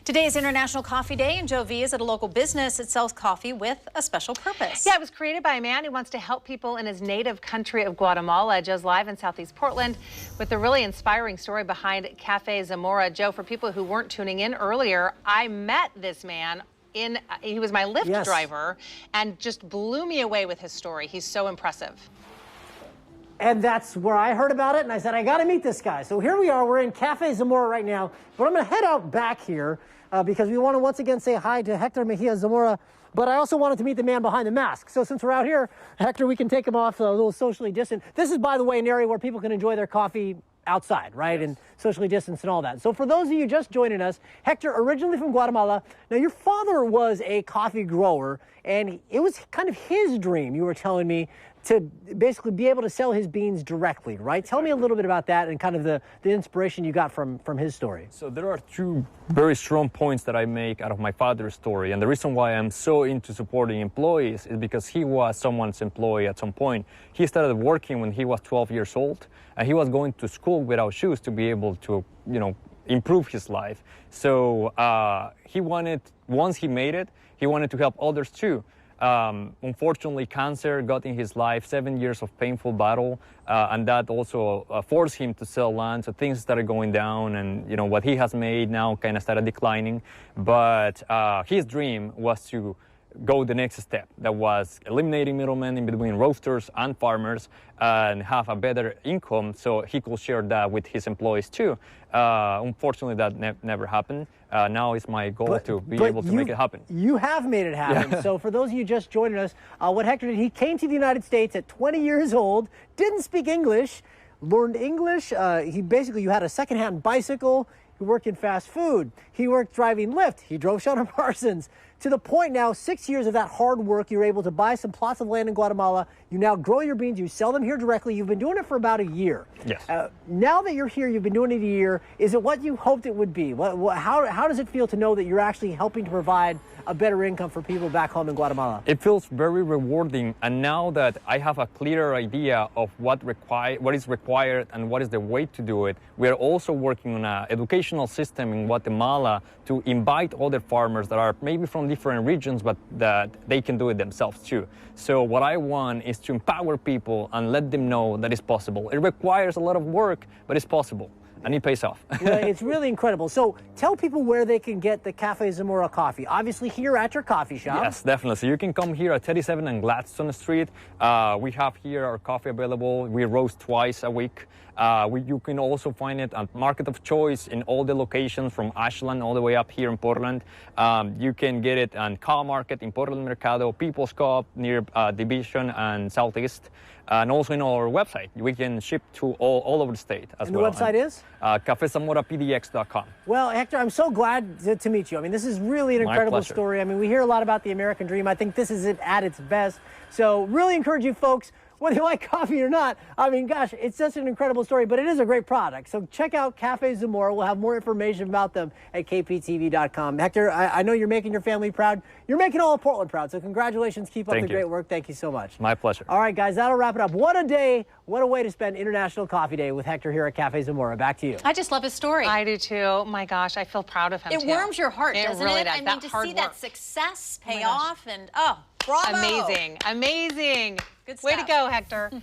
Today is International Coffee Day, and Joe V is at a local business that sells coffee with a special purpose. Yeah, it was created by a man who wants to help people in his native country of Guatemala. Joe's live in Southeast Portland with the really inspiring story behind Café Zamora. Joe, for people who weren't tuning in earlier, I met this man. He was my Lyft driver and just blew me away with his story. He's so impressive. And that's where I heard about it, and I said, I got to meet this guy. So here we are. We're in Café Zamora right now, but I'm going to head out back here because we want to once again say hi to Hector Mejia Zamora, but I also wanted to meet the man behind the mask. So since we're out here, Hector, we can take him off a little socially distant. This is, by the way, an area where people can enjoy their coffee outside, right? Yes. And socially distanced and all that. So for those of you just joining us, Hector, originally from Guatemala. Now, your father was a coffee grower, and it was kind of his dream, you were telling me, to basically be able to sell his beans directly, right? Tell me a little bit about that and kind of the inspiration you got from his story. So there are two very strong points that I make out of my father's story. And the reason why I'm so into supporting employees is because he was someone's employee at some point. He started working when he was 12 years old, and he was going to school without shoes to be able to, improve his life. So he wanted, once he made it, he wanted to help others too. Unfortunately, cancer got in his life, 7 years of painful battle, and that also forced him to sell land. So things started going down, and what he has made now kind of started declining. But his dream was to go the next step. That was eliminating middlemen in between roasters and farmers and have a better income so he could share that with his employees too. Unfortunately, that never happened. Now it's my goal to be able to make it happen. You have made it happen. Yeah. So for those of you just joining us, what Hector did, he came to the United States at 20 years old, didn't speak English, learned English. You had a secondhand bicycle. He worked in fast food. He worked driving Lyft. He drove Sean Parsons. To the point now, 6 years of that hard work, you're able to buy some plots of land in Guatemala. You now grow your beans. You sell them here directly. You've been doing it for about a year. Yes. Now that you're here, you've been doing it a year. Is it what you hoped it would be? How does it feel to know that you're actually helping to provide a better income for people back home in Guatemala? It feels very rewarding, and now that I have a clearer idea of what is required and what is the way to do it, we are also working on an educational system in Guatemala to invite other farmers that are maybe from different regions, but that they can do it themselves too. So what I want is to empower people and let them know that it's possible. It requires a lot of work, but it's possible. And it pays off. Well, it's really incredible. So tell people where they can get the Café Zamora coffee. Obviously here at your coffee shop. Yes, definitely. So you can come here at 37 and Gladstone Street. We have here our coffee available. We roast twice a week. You can also find it at Market of Choice in all the locations from Ashland all the way up here in Portland. You can get it on Cal Market in Portland Mercado, People's Co-op near Division and Southeast, and also in our website. We can ship to all over the state as well. And the website is? CafeZamoraPDX.com. Well, Hector, I'm so glad to meet you. I mean, this is really an incredible story. I mean, we hear a lot about the American dream. I think this is it at its best. So really encourage you folks, whether you like coffee or not. I mean, gosh, it's such an incredible story, but it is a great product. So check out Café Zamora. We'll have more information about them at kptv.com. Hector, I know you're making your family proud. You're making all of Portland proud. So congratulations. Keep up the great work. Thank you so much. My pleasure. All right, guys, that'll wrap it up. What a day. What a way to spend International Coffee Day with Hector here at Café Zamora. Back to you. I just love his story. I do too. My gosh, I feel proud of him too. It warms your heart, doesn't it? Really does. I mean, to see that success pay off and, bravo. Amazing. Amazing. Good stuff. Way to go, Hector.